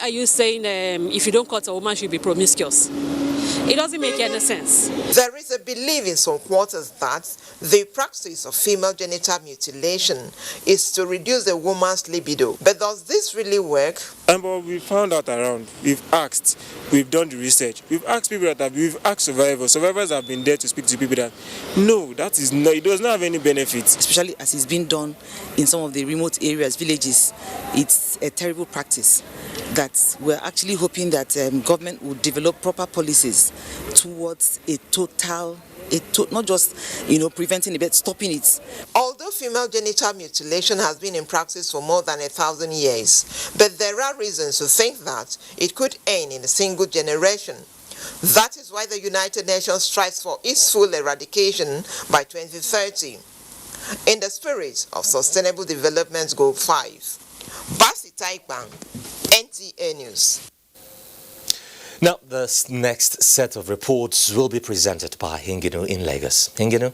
Speaker 6: are you saying if you don't cut a woman, she'll be promiscuous? It doesn't make any sense.
Speaker 3: There is a belief in some quarters that the practice of female genital mutilation is to reduce a woman's libido. But does this really work?
Speaker 8: But we found out around, we've asked, we've done the research, we've asked people we've asked survivors have been there to speak to people that, no, that is not, it does not have any benefits.
Speaker 9: Especially as it's been done in some of the remote areas, villages, it's a terrible practice that we're actually hoping that government will develop proper policies towards a total, not just, preventing it, but stopping it.
Speaker 3: Although female genital mutilation has been in practice for more than 1,000 years, but there are reasons to think that it could end in a single generation. That is why the United Nations strives for its full eradication by 2030. In the spirit of Sustainable Development Goal 5. Basi Taekbang, NTA News.
Speaker 2: Now, the next set of reports will be presented by Hinginu in Lagos. Hinginu.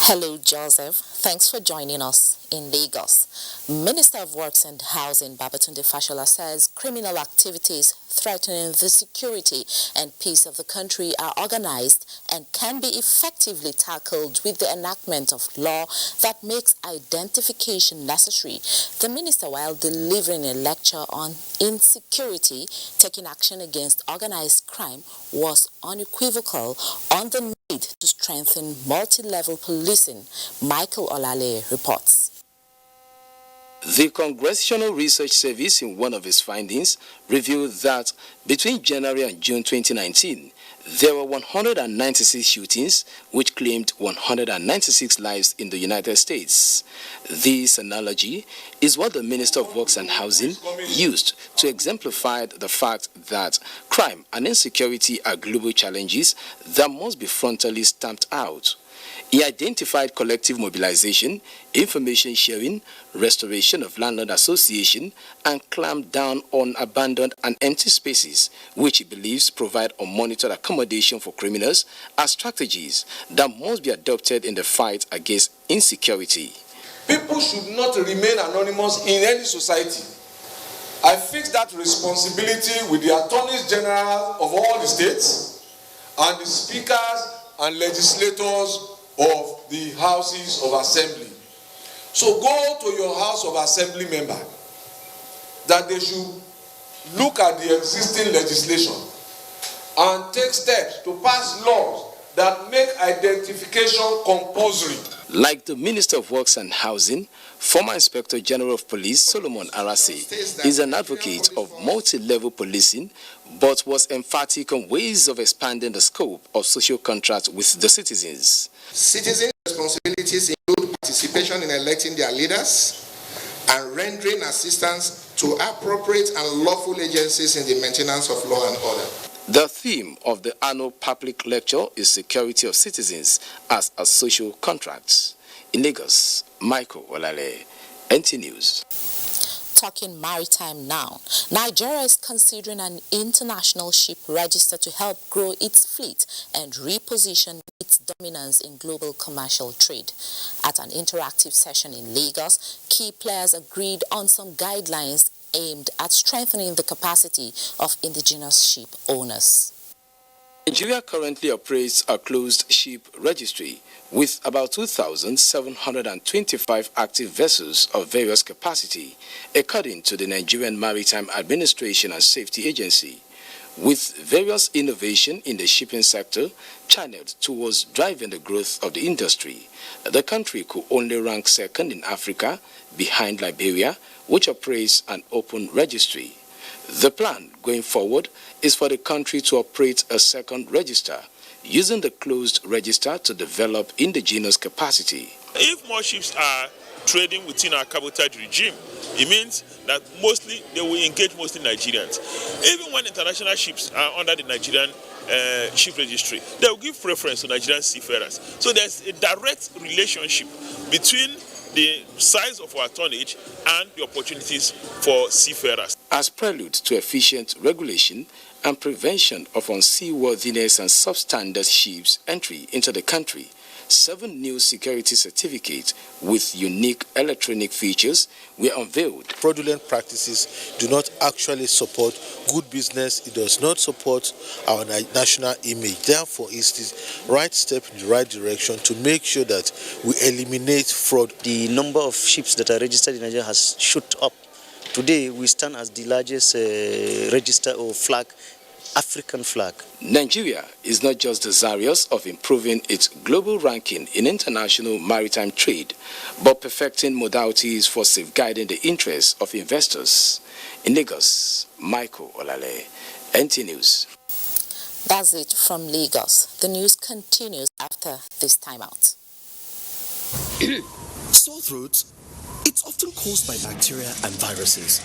Speaker 23: Hello, Joseph. Thanks for joining us in Lagos. Minister of Works and Housing Babatunde Fashola says criminal activities threatening the security and peace of the country are organized and can be effectively tackled with the enactment of law that makes identification necessary. The minister, while delivering a lecture on insecurity, taking action against organized crime, was unequivocal on the need to strengthen multi-level policing. Michael Olale reports.
Speaker 24: The Congressional Research Service, in one of its findings, revealed that between January and June 2019, there were 196 shootings, which claimed 196 lives in the United States. This analogy is what the Minister of Works and Housing used to exemplify the fact that crime and insecurity are global challenges that must be frontally stamped out. He identified collective mobilization, information sharing, restoration of landlord association, and clamped down on abandoned and empty spaces, which he believes provide unmonitored accommodation for criminals as strategies that must be adopted in the fight against insecurity.
Speaker 25: People should not remain anonymous in any society. I fix that responsibility with the attorneys general of all the states and the speakers and legislators of the houses of assembly. So go to your house of assembly member that they should look at the existing legislation and take steps to pass laws that make identification compulsory.
Speaker 24: Like the Minister of Works and Housing, former Inspector General of Police Solomon Arase is an advocate of multi-level policing, but was emphatic on ways of expanding the scope of social contracts with the citizens.
Speaker 22: Citizen responsibilities include participation in electing their leaders and rendering assistance to appropriate and lawful agencies in the maintenance of law and order.
Speaker 24: The theme of the annual public lecture is security of citizens as a social contract. In Lagos, Michael Olale, NT News.
Speaker 23: Talking maritime now. Nigeria is considering an international ship register to help grow its fleet and reposition its its dominance in global commercial trade. At an interactive session in Lagos, key players agreed on some guidelines aimed at strengthening the capacity of indigenous ship owners.
Speaker 24: Nigeria currently operates a closed ship registry with about 2,725 active vessels of various capacity, according to the Nigerian Maritime Administration and Safety Agency. With various innovation in the shipping sector channeled towards driving the growth of the industry, the country could only rank second in Africa behind Liberia, which operates an open registry. The plan going forward is for the country to operate a second register, using the closed register to develop indigenous capacity.
Speaker 1: If more ships are trading within our cabotage regime, it means that mostly they will engage mostly Nigerians. Even when international ships are under the Nigerian ship registry, they will give preference to Nigerian seafarers. So there's a direct relationship between the size of our tonnage and the opportunities for seafarers.
Speaker 24: As prelude to efficient regulation and prevention of unseaworthiness and substandard ships entry into the country, 7 new security certificates with unique electronic features were unveiled.
Speaker 5: Fraudulent practices do not actually support good business. It does not support our national image. Therefore, it's the right step in the right direction to make sure that we eliminate fraud.
Speaker 7: The number of ships that are registered in Nigeria has shot up. Today, we stand as the largest register or flag, African flag.
Speaker 24: Nigeria is not just desirous of improving its global ranking in international maritime trade, but perfecting modalities for safeguarding the interests of investors. In Lagos, Michael Olale, NT News.
Speaker 23: That's it from Lagos. The news continues after this timeout.
Speaker 10: Sore throat, it's often caused by bacteria and viruses.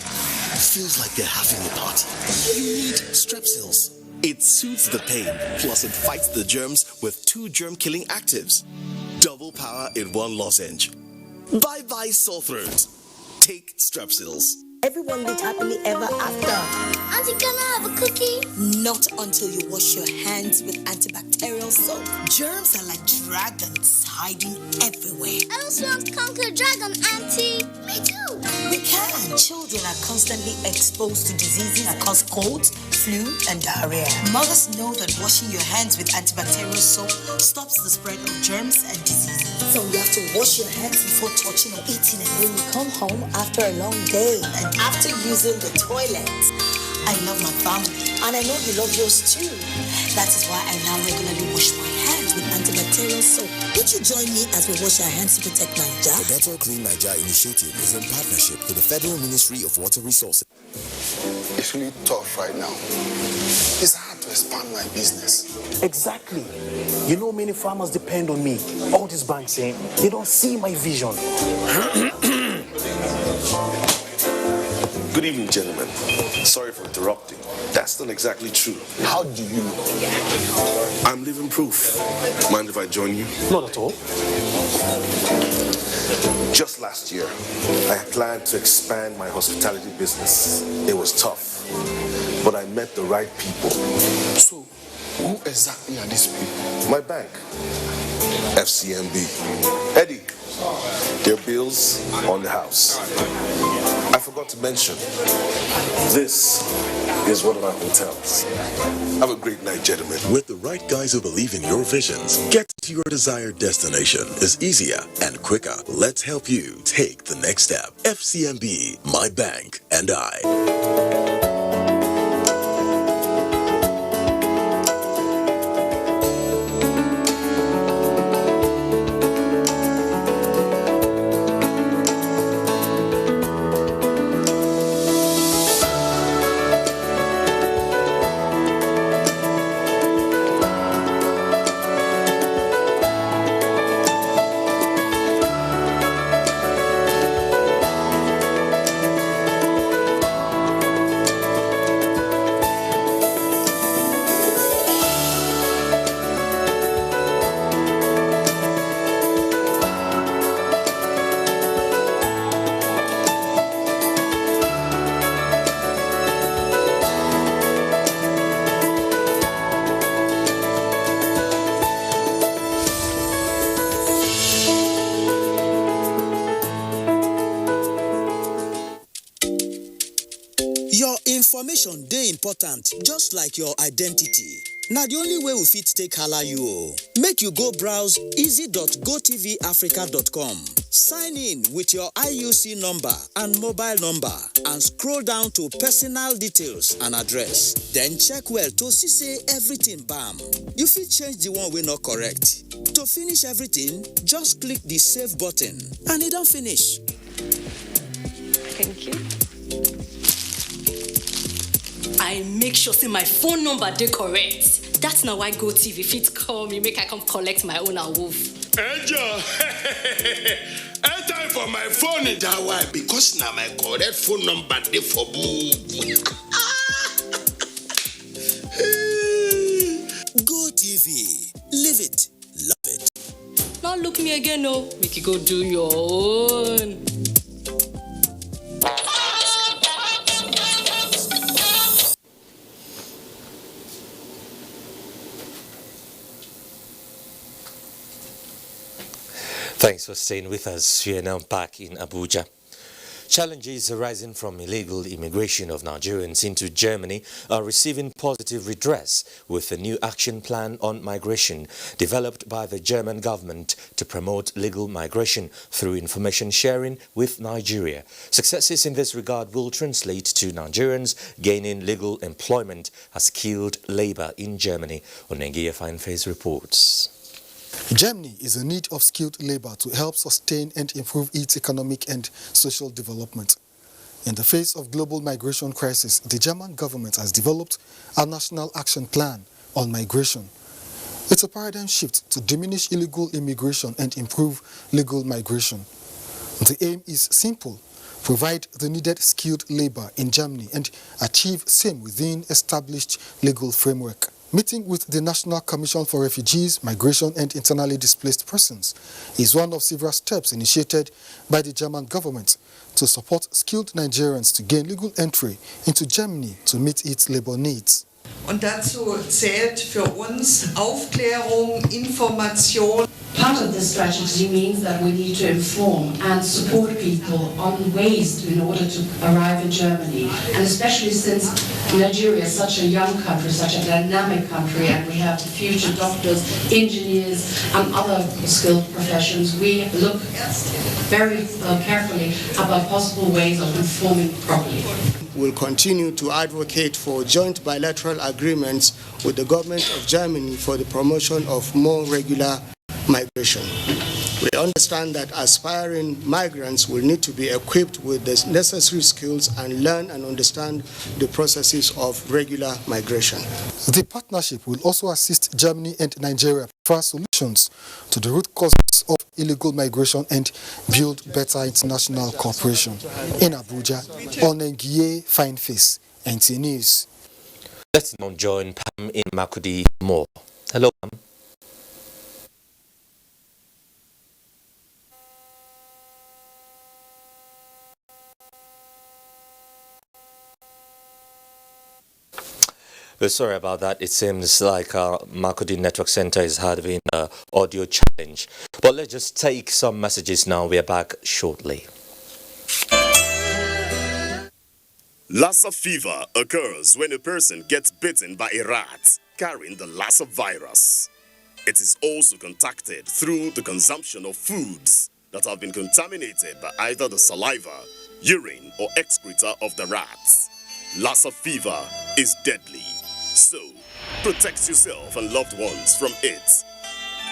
Speaker 10: Feels like they're having a party. You need Strepsils. It soothes the pain, plus it fights the germs with 2 germ-killing actives. Double power in 1 lozenge. Bye-bye sore throat. Take Strepsils.
Speaker 12: Everyone lived happily ever after.
Speaker 14: Auntie, can I have a cookie?
Speaker 12: Not until you wash your hands with antibacterial soap. Germs are like dragons hiding everywhere.
Speaker 14: I also want to conquer a dragon, Auntie. Me too.
Speaker 12: We can. Children are constantly exposed to diseases that cause colds, flu, and diarrhea. Mothers know that washing your hands with antibacterial soap stops the spread of germs and diseases. So you have to wash your hands before touching or eating. And when you come home after a long day and after using the toilet. I love my family, and I know you love yours too. That is why I now regularly wash my hands with antibacterial soap. Would you join me as we wash our hands to protect Nigeria?
Speaker 10: The Better Clean Nigeria initiative is in partnership with the Federal Ministry of Water Resources.
Speaker 22: It's really tough right now. It's hard to expand my business.
Speaker 21: Exactly. You know, many farmers depend on me. All these banks saying they don't see my vision.
Speaker 22: Good evening, gentlemen. Sorry for interrupting. That's not exactly true. How do you know? I'm living proof. Mind if I join you?
Speaker 21: Not at all.
Speaker 22: Just last year, I planned to expand my hospitality business. It was tough, but I met the right people. So, who exactly are these people? My bank, FCMB. Eddie, their bills on the house. I forgot to mention, this is one of our hotels. Have a great night, gentlemen.
Speaker 10: With the right guys who believe in your visions, get to your desired destination is easier and quicker. Let's help you take the next step. FCMB, my bank, and I.
Speaker 11: Information dey important, just like your identity. Na the only way we fit take hala you o. Make you go browse easy.gotvafrica.com. Sign in with your IUC number and mobile number and scroll down to personal details and address. Then check well to see say everything bam. You fit change the one wey not correct. To finish everything, just click the save button and it don't finish.
Speaker 13: Thank you. I make sure say my phone number dey correct. That's now why GoTV fit call me make I come collect my own awoof.
Speaker 15: Angel, time for my phone is that why? Because now my correct phone number dey for book.
Speaker 11: GoTV, live it, love it.
Speaker 13: Not look me again, no. Make you go do your own.
Speaker 2: Thanks for staying with us. We are now back in Abuja. Challenges arising from illegal immigration of Nigerians into Germany are receiving positive redress with a new action plan on migration developed by the German government to promote legal migration through information sharing with Nigeria. Successes in this regard will translate to Nigerians gaining legal employment as skilled labor in Germany. Onengia Fineface reports.
Speaker 17: Germany is in need of skilled labor to help sustain and improve its economic and social development. In the face of global migration crisis, the German government has developed a national action plan on migration. It's a paradigm shift to diminish illegal immigration and improve legal migration. The aim is simple: provide the needed skilled labor in Germany and achieve same within established legal framework. Meeting with the National Commission for Refugees, Migration and Internally Displaced Persons is one of several steps initiated by the German government to support skilled Nigerians to gain legal entry into Germany to meet its labor needs.
Speaker 18: Und dazu zählt für uns Aufklärung, Information.
Speaker 26: Part of this strategy means that we need to inform and support people on ways in order to arrive in Germany, and especially since Nigeria is such a young country, such a dynamic country, and we have future doctors, engineers, and other skilled professions, we look very carefully about possible ways of informing properly.
Speaker 27: Will continue to advocate for joint bilateral agreements with the government of Germany for the promotion of more regular migration. We understand that aspiring migrants will need to be equipped with the necessary skills and learn and understand the processes of regular migration.
Speaker 17: The partnership will also assist Germany and Nigeria for solutions to the root causes of illegal migration and build better international cooperation. In Abuja, Onengie Fineface, NT News.
Speaker 2: Let's now join Pam in Makudi more. Hello, Pam. We're sorry about that. It seems like Makudi Network Center is having an audio challenge. But let's just take some messages now. We are back shortly.
Speaker 28: Lassa fever occurs when a person gets bitten by a rat carrying the Lassa virus. It is also contacted through the consumption of foods that have been contaminated by either the saliva, urine, or excreta of the rats. Lassa fever is deadly. So, protect yourself and loved ones from it.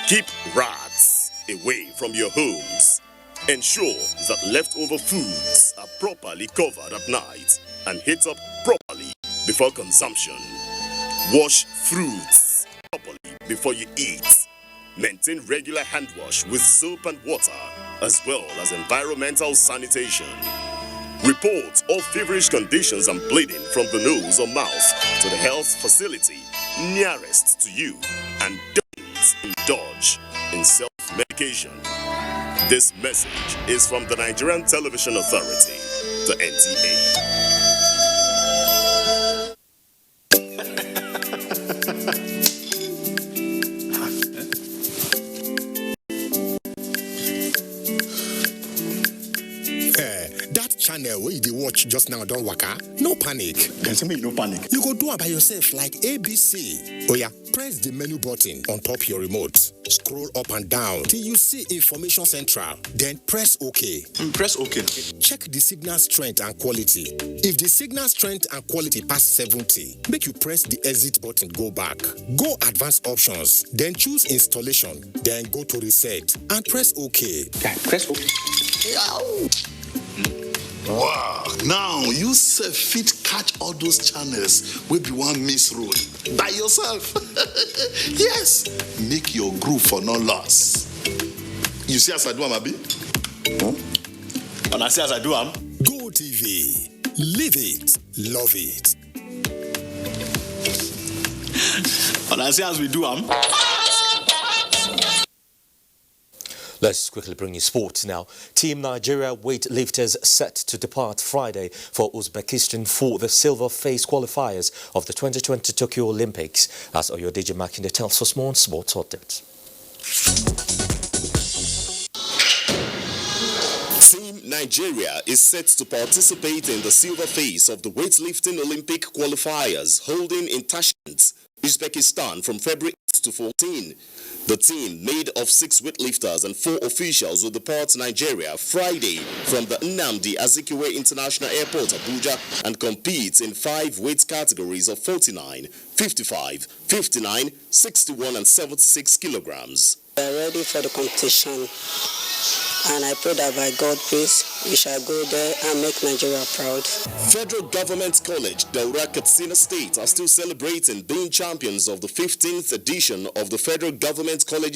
Speaker 28: Keep rats away from your homes. Ensure that leftover foods are properly covered at night and heat up properly before consumption. Wash fruits properly before you eat. Maintain regular hand wash with soap and water, as well as environmental sanitation. Report all feverish conditions and bleeding from the nose or mouth to the health facility nearest to you, and don't indulge in self-medication. This message is from the Nigerian Television Authority, the NTA.
Speaker 29: Channel where they watch
Speaker 3: finish just now, don't waka. No panic.
Speaker 21: Can you no panic?
Speaker 3: You go do it by yourself like ABC. Oh yeah, press the menu button on top your remote. Scroll up and down till you see Information Central. Then press OK.
Speaker 21: Press OK.
Speaker 3: Check the signal strength and quality. If the signal strength and quality pass 70, make you press the exit button, go back. Go advanced options, then choose installation, then go to reset and press OK.
Speaker 21: Yeah, press OK.
Speaker 15: Wow, now you self fit catch all those channels will be one miss road by yourself. Yes, make your groove for no loss. You see as I do, Abi?
Speaker 21: And I see as I do,
Speaker 3: Go TV. Live it. Love it.
Speaker 21: And I see as we do,
Speaker 2: Let's quickly bring you sports now. Team Nigeria weightlifters set to depart Friday for Uzbekistan for the silver phase qualifiers of the 2020 Tokyo Olympics. As Oyodeji Makinde tells us more on Sports Update.
Speaker 28: Team Nigeria is set to participate in the silver phase of the weightlifting Olympic qualifiers holding in Tashkent, Uzbekistan from February 8 to 14. The team, made of 6 weightlifters and 4 officials, will depart Nigeria Friday from the Nnamdi Azikiwe International Airport, Abuja, and compete in 5 weight categories of 49, 55, 59, 61, and 76 kilograms.
Speaker 4: We are ready for the competition, and I pray that by God's grace, we shall go there and make Nigeria proud.
Speaker 28: Federal Government College, Daura Katsina State, are still celebrating being champions of the 15th edition of the Federal Government College